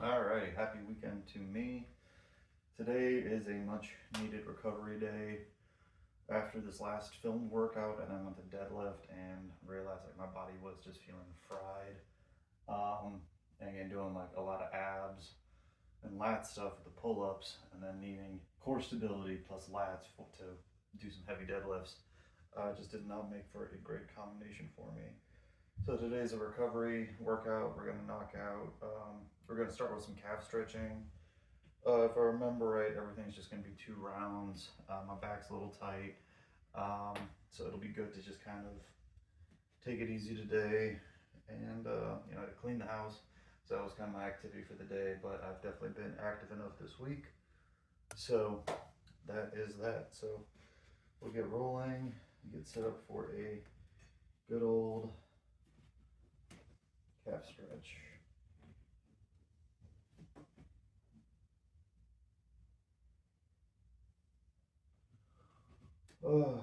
Alrighty, happy weekend to me. Today is a much needed recovery day after this last filmed workout, and I went to deadlift and realized like my body was just feeling fried. And again, doing like a lot of abs and lat stuff with the pull ups, and then needing core stability plus lats to do some heavy deadlifts. Just did not make for a great combination for me. So today's a recovery workout. We're gonna knock out. We're gonna start with some calf stretching. If I remember right, everything's just gonna be 2 rounds. My back's a little tight, so it'll be good to just kind of take it easy today, and to clean the house. So that was kind of my activity for the day. But I've definitely been active enough this week, so that is that. So we'll get rolling. Get set up for a good old calf stretch. Oh.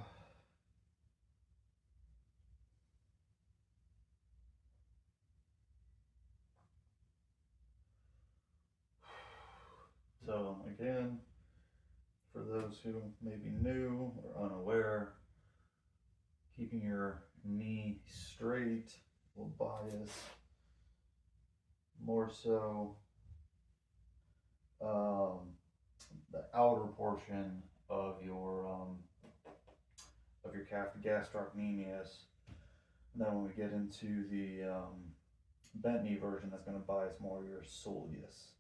So again, for those who may be new or unaware, keeping your knee straight will bias more so the outer portion of your calf, the gastrocnemius. And then when we get into the bent knee version, that's going to bias more your soleus.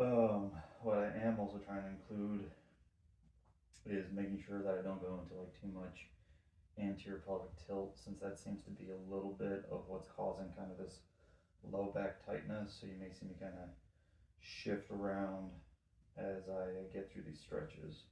Oh man. What I am also trying to include is making sure that I don't go into like too much anterior pelvic tilt, since that seems to be a little bit of what's causing kind of this low back tightness. So you may see me kind of shift around as I get through these stretches.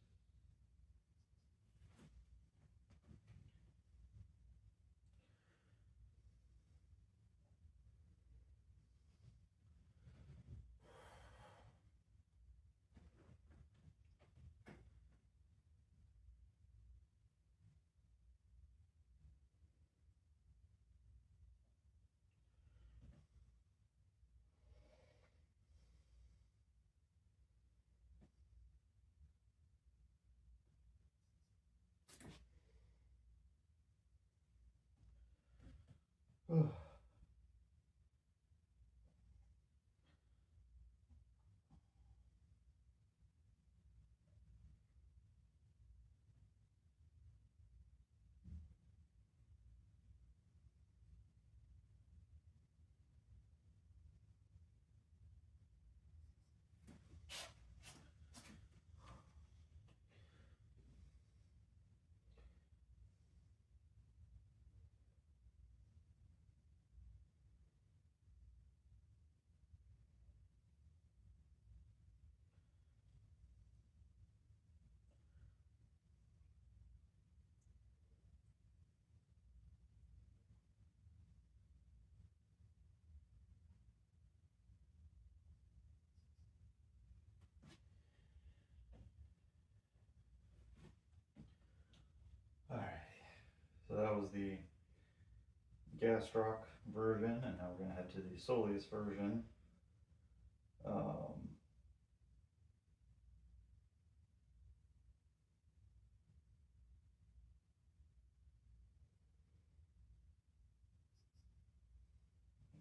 All right, so that was the gastroc version, and now we're going to head to the soleus version. Um,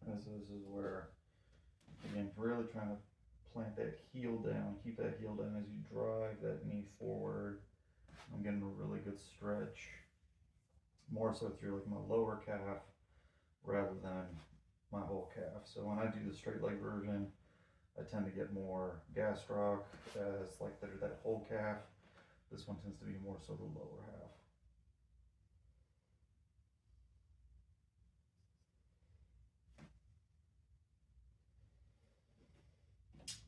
this is where, again, really trying to plant that heel down, keep that heel down as you drive that knee forward. I'm getting a really good stretch, more so through like my lower calf rather than my whole calf. So when I do the straight leg version, I tend to get more gastroc as like that whole calf. This one tends to be more so the lower half.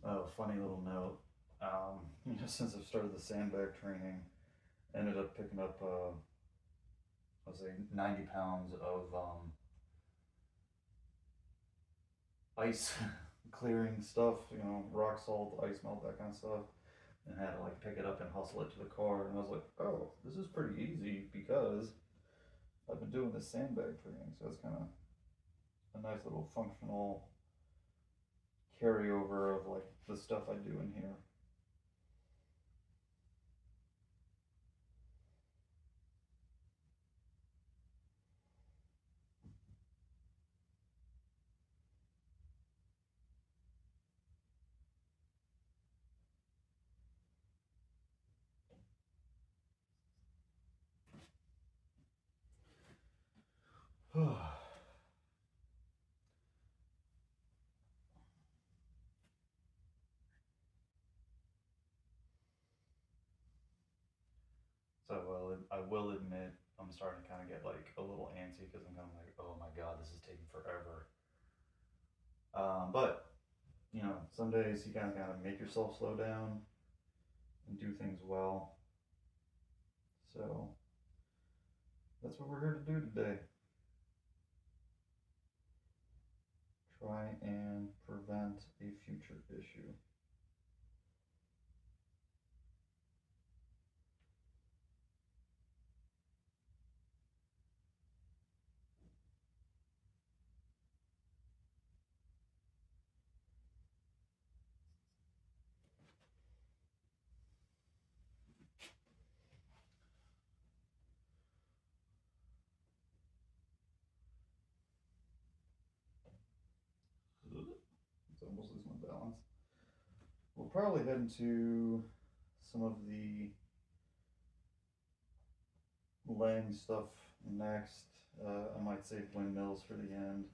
Oh, funny little note. Since I've started the sandbag training, I ended up picking up, I'll say 90 pounds of ice clearing stuff, rock salt, ice melt, that kind of stuff, and had to like pick it up and hustle it to the car. And I was like, oh, this is pretty easy because I've been doing this sandbag training, so it's kind of a nice little functional carryover of like the stuff I do in here. So I will admit I'm starting to kind of get like a little antsy because I'm kind of like, oh my god, this is taking forever. But some days you kind of make yourself slow down and do things well. So that's what we're here to do today. Try and prevent a future issue. It's almost lose my balance. We'll probably head into some of the laying stuff next. I might save windmills for the end.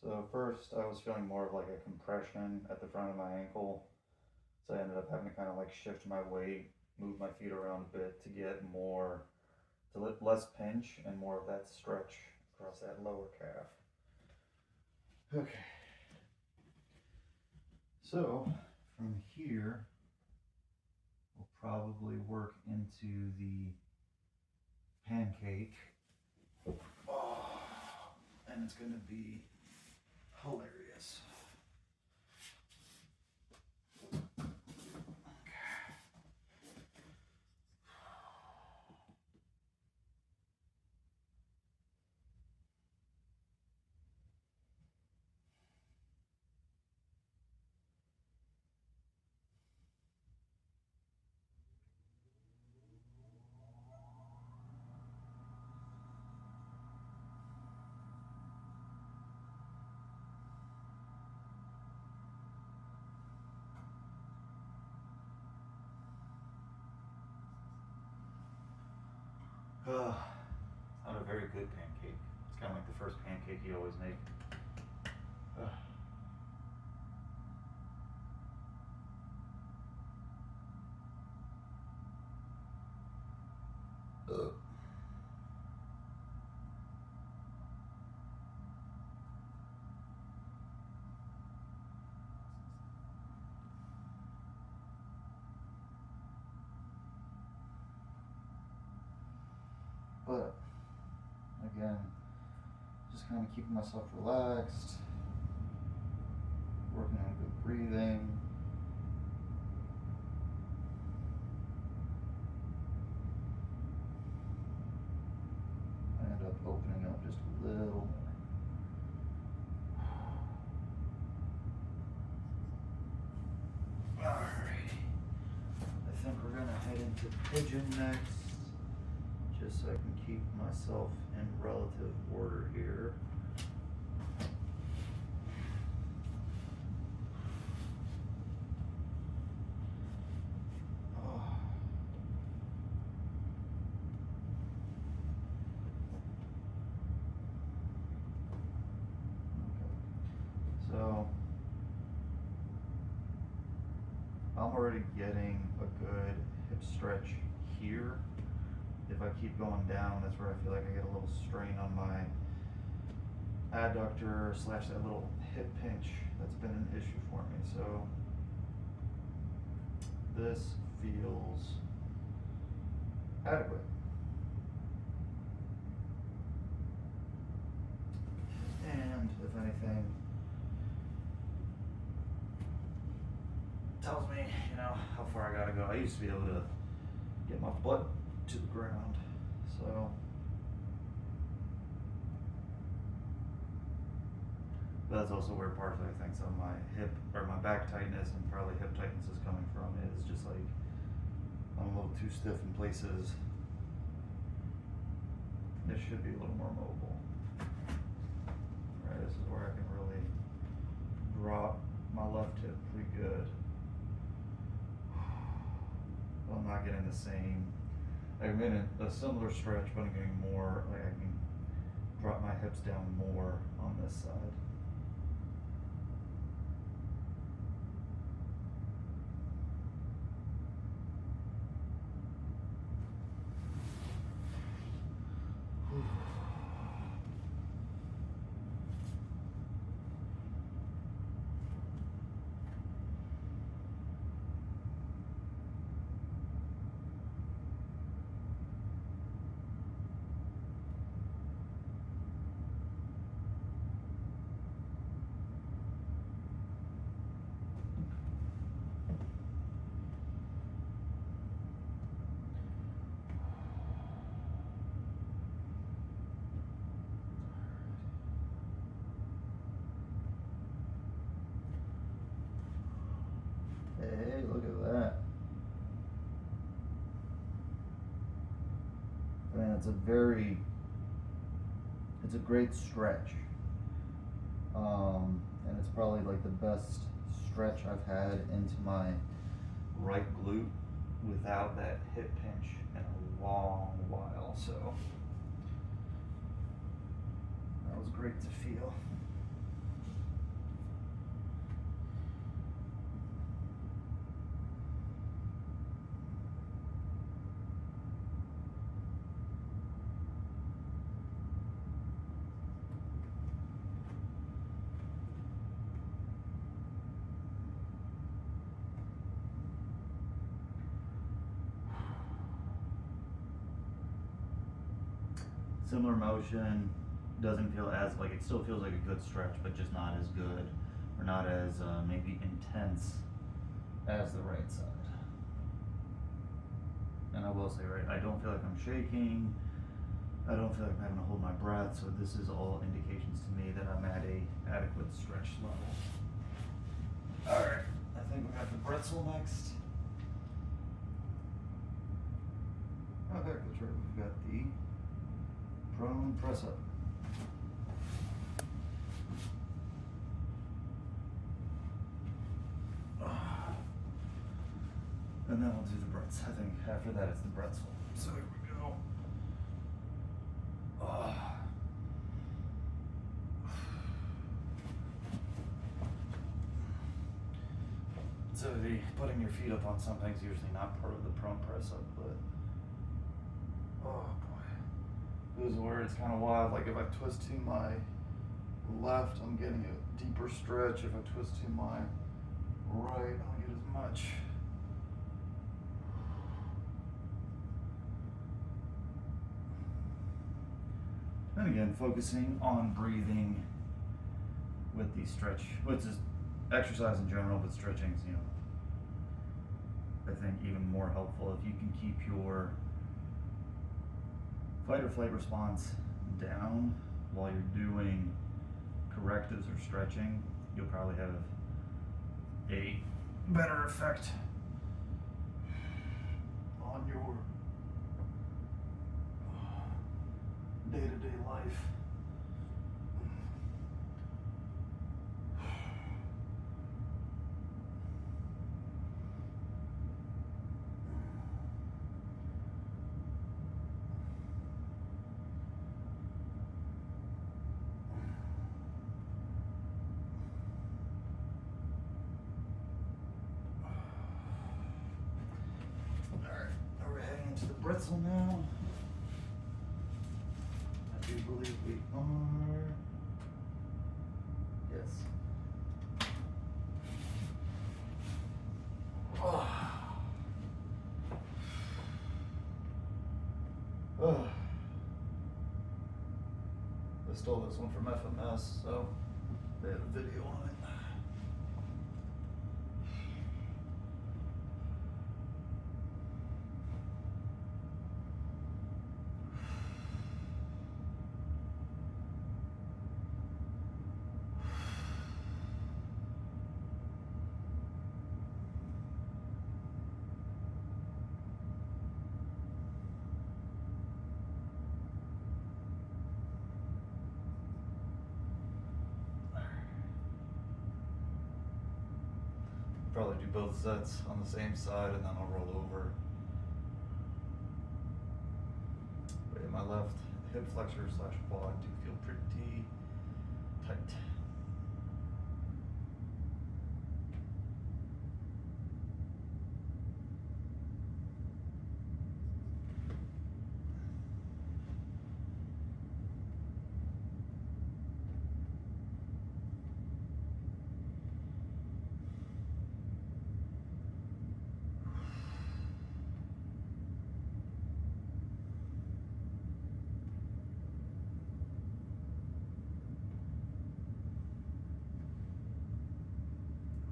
So first I was feeling more of like a compression at the front of my ankle. So I ended up having to kind of like shift my weight, move my feet around a bit to get more, to let less pinch and more of that stretch across that lower calf. Okay. So from here, we'll probably work into the pancake. Oh, and it's going to be hilarious. Not a very good pancake. It's kind of like the first pancake you always make. But again, just kind of keeping myself relaxed, working on good breathing. I end up opening up just a little more. Alrighty. I think we're gonna head into pigeon next, just so I can keep myself in relative order here. Oh. already getting a good hip stretch here. If I keep going down, that's where I feel like I get a little strain on my adductor / that little hip pinch that's been an issue for me. So this feels adequate. And if anything, tells me, how far I gotta go. I used to be able to get my butt to the ground, so. But that's also where partially I think some of my hip or my back tightness and probably hip tightness is coming from. Is just like I'm a little too stiff in places. It should be a little more mobile. Right, this is where I can really drop my left hip pretty good. I'm not getting the same. I'm in a similar stretch, but I'm getting more. Like I can drop my hips down more on this side. Hey, look at that. I mean, it's a great stretch. And it's probably like the best stretch I've had into my right glute without that hip pinch in a long while. So that was great to feel. Similar motion, doesn't feel as like, it still feels like a good stretch, but just not as good or not as maybe intense as the right side. And I will say, right, I don't feel like I'm shaking. I don't feel like I'm having to hold my breath. So this is all indications to me that I'm at a adequate stretch level. All right, I think we got the pretzel next. Oh heck, that's right, we've got the prone press up. And then we'll do the breaths. I think after that it's the pretzel. So here we go. So the putting your feet up on something is usually not part of the prone press up, but oh boy. This is where it's kind of wild. Like if I twist to my left, I'm getting a deeper stretch. If I twist to my right, I don't get as much. And again, focusing on breathing with the stretch, which is exercise in general, but stretching is, I think even more helpful if you can keep your fight or flight response down while you're doing correctives or stretching. You'll probably have a better effect on your day-to-day life. pretzel now. I do believe we are. Yes. Oh. Oh. I stole this one from FMS, so they had a video on it. Probably do both sets on the same side and then I'll roll over. But in my left hip flexor slash quad do feel pretty tight.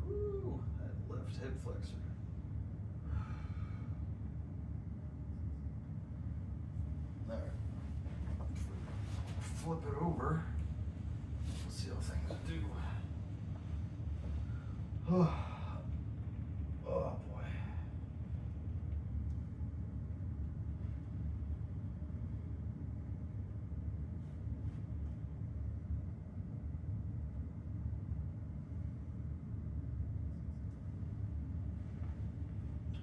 Woo, that left hip flexor. There. Flip it over. Let's see how things do. Oh boy.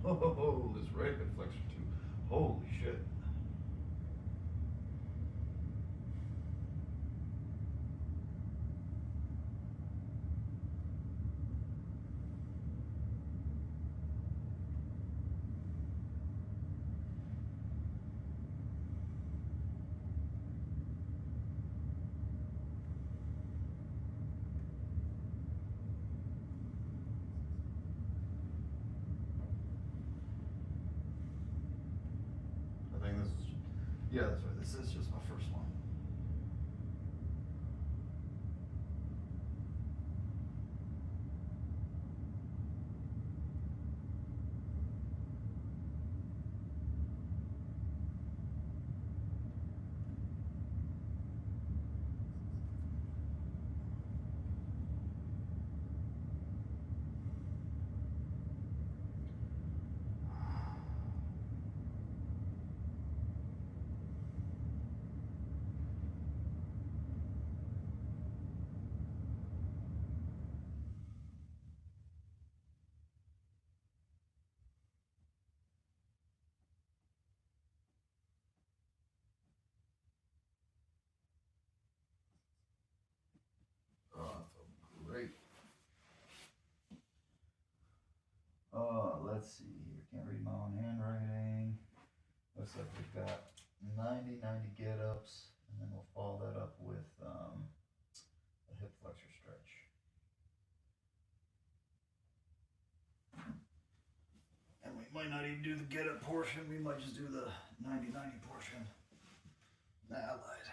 Oh, this right hip flexor too. Holy shit. I think this is, yeah, that's right. This is just my first one. Oh, I feel great. Let's see here. Can't read my own handwriting. Looks like we've got 90 get ups, and then we'll follow that up with a hip flexor stretch. And we might not even do the get up portion, we might just do the 90 portion. Nah, I lied.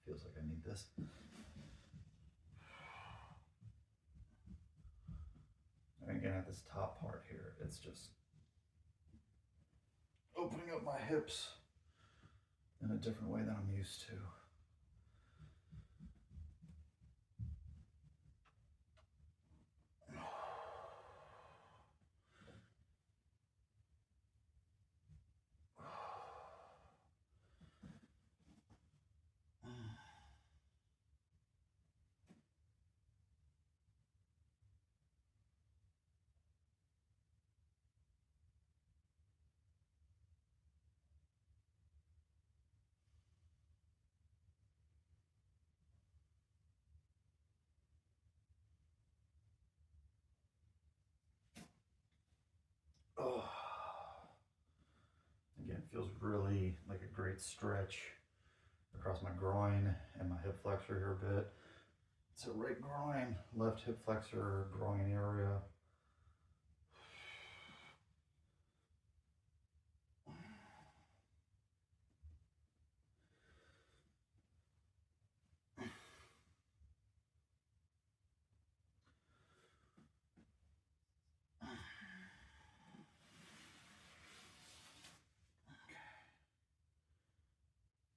Feels like I need this. And again, at this top part here, it's just opening up my hips in a different way than I'm used to. feels really like a great stretch across my groin and my hip flexor here a bit. So right groin, left hip flexor, groin area.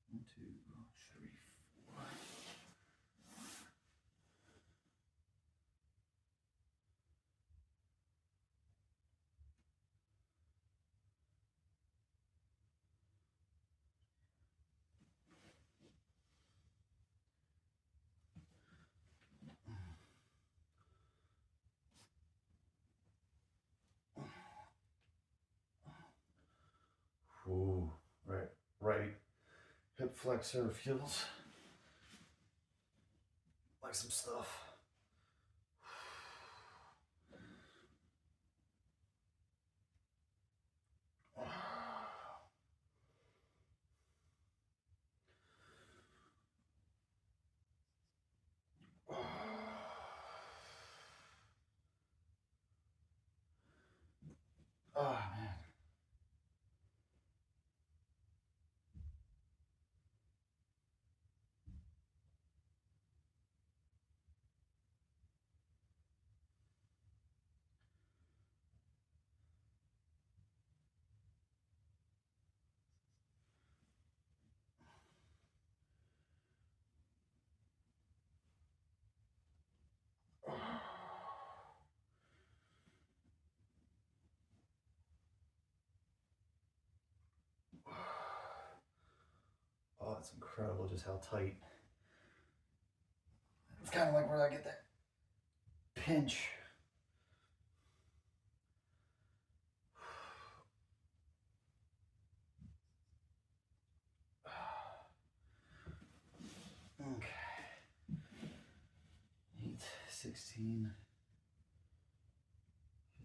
One, two, three, four. Ooh, right hip flexor feels like some stuff. Oh man. Oh, it's incredible just how tight. It's kind of like where I get that pinch. Okay. 8, 16,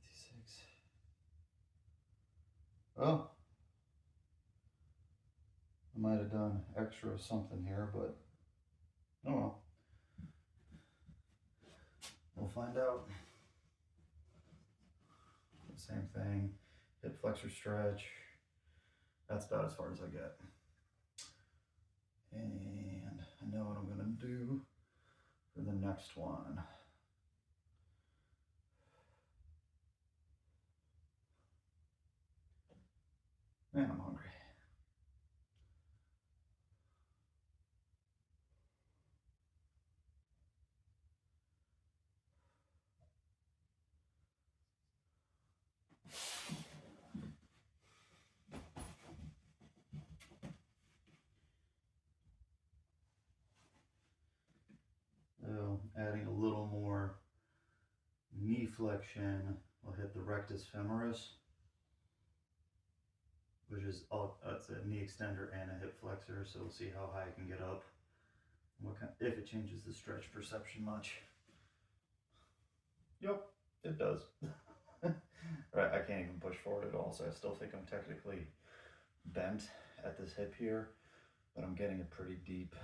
56. Oh, I might have done extra something here, but oh well. We'll find out. Same thing, hip flexor stretch. That's about as far as I get. And I know what I'm gonna do for the next one. Man, I'm hungry. So adding a little more knee flexion will hit the rectus femoris, which is it's a knee extender and a hip flexor. So we'll see how high I can get up. If it changes the stretch perception much. Yep, it does. Right, I can't even push forward at all, so I still think I'm technically bent at this hip here, but I'm getting a pretty deep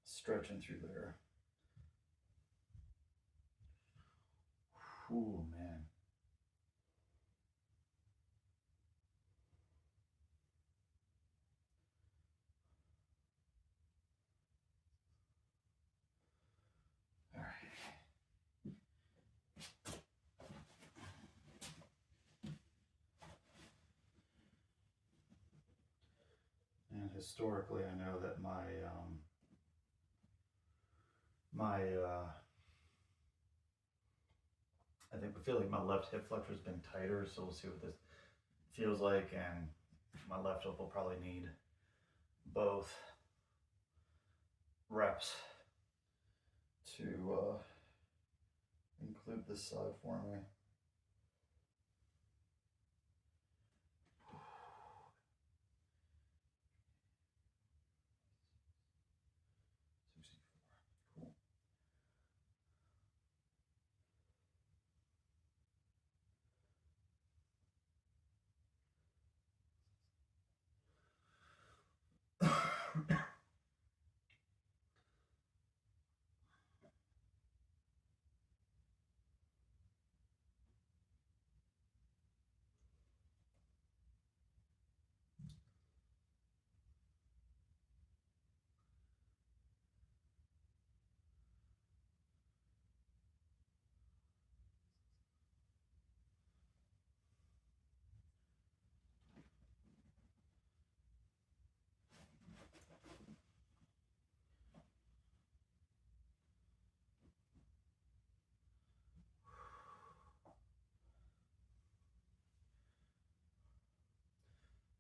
stretching through there. Ooh, man. All right. And historically, I know that I feel like my left hip flexor has been tighter, so we'll see what this feels like, and my left hip will probably need both reps to include this side for me.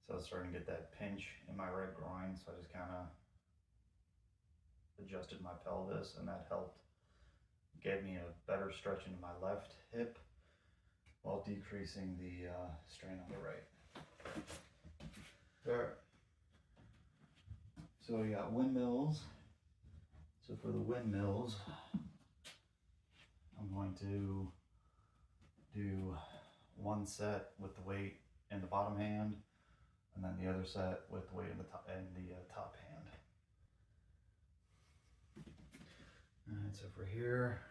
So I was starting to get that pinch in my right groin, so I just kind of adjusted my pelvis, and that helped get me a better stretch into my left hip while decreasing the strain on the right. There. So we got windmills. So for the windmills, I'm going to do one set with the weight in the bottom hand, and then the other set with the weight in the top hand. All right, so for here,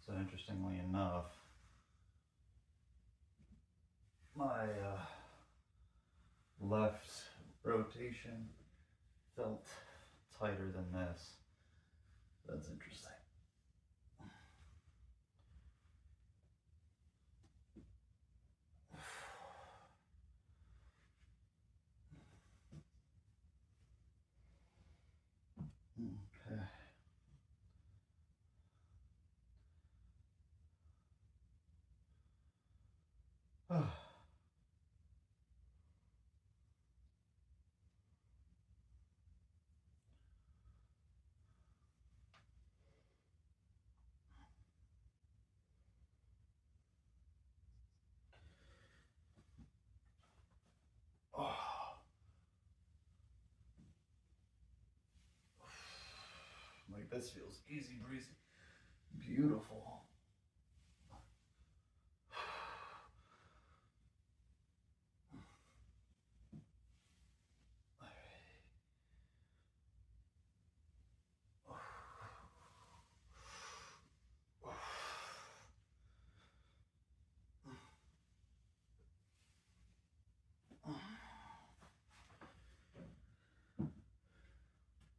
so interestingly enough, my left rotation felt tighter than this. That's interesting. Okay. Like this feels easy breezy. Beautiful.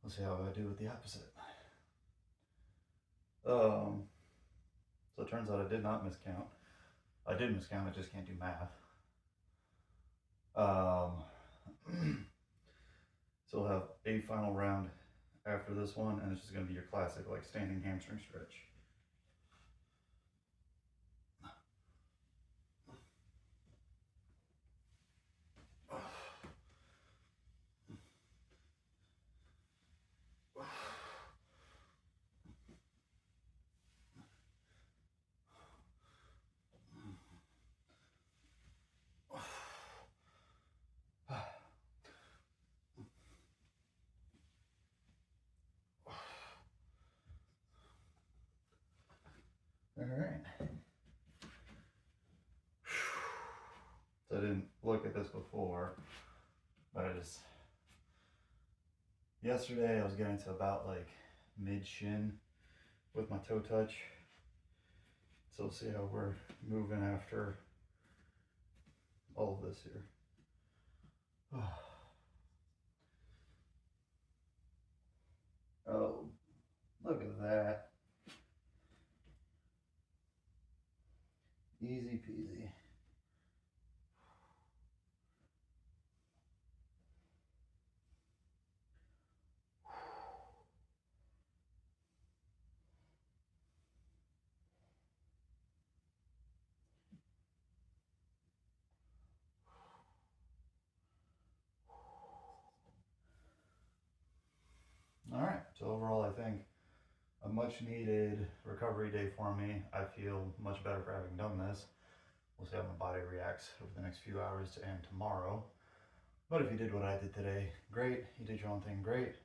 Let's see how I do with the opposite. So it turns out I did not miscount. I did miscount, I just can't do math. So we'll have a final round after this one, and it's just going to be your classic like standing hamstring stretch. All right. So I didn't look at this before, but yesterday I was getting to about like mid shin with my toe touch. So we'll see how we're moving after all of this here. Oh, look at that. Easy peasy. All right, so overall I think a much needed recovery day for me. I feel much better for having done this. We'll see how my body reacts over the next few hours and tomorrow. But if you did what I did today, great. You did your own thing, great.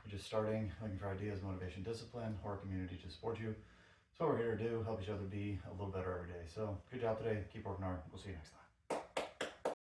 You're just starting, looking for ideas, motivation, discipline, or a community to support you. That's what we're here to do, help each other be a little better every day. So good job today. Keep working hard. We'll see you next time.